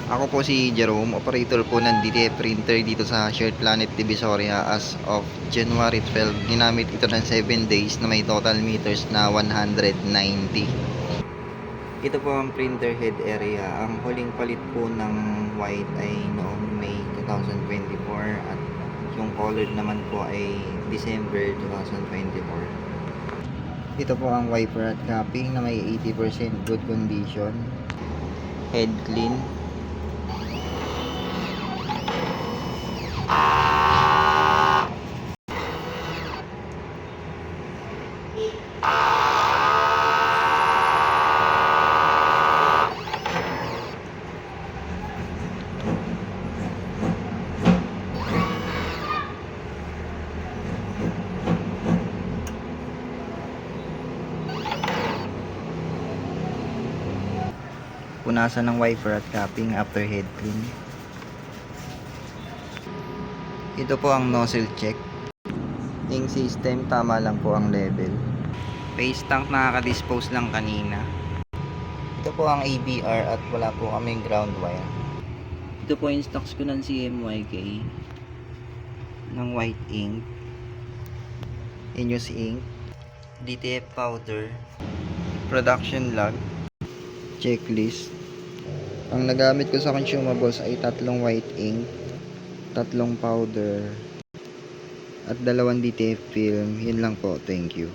Ako po si Jerome, operator po ng DTF printer dito sa Shared Planet Divisoria as of January 12. Ginamit ito ng 7 days na may total meters na 190. Ito po ang printer head area. Ang huling palit po ng white ay noong May 2024 at yung colored naman po ay December 2024. Ito po ang wiper at capping na may 80% good condition. Head clean. Punasan ng wiper at capping after head clean. Ito po ang nozzle check. Ink system, tama lang po ang level. Base tank nakaka-dispose lang kanina. Ito po ang ABR at wala po kaming ground wire. Ito po yung stocks ko ng CMYK ng white ink, Inus ink, DTF powder, production log, checklist. Ang nagamit ko sa consumables ay 3 white ink, 3 powder, at 2 DTF film. Yun lang po. Thank you.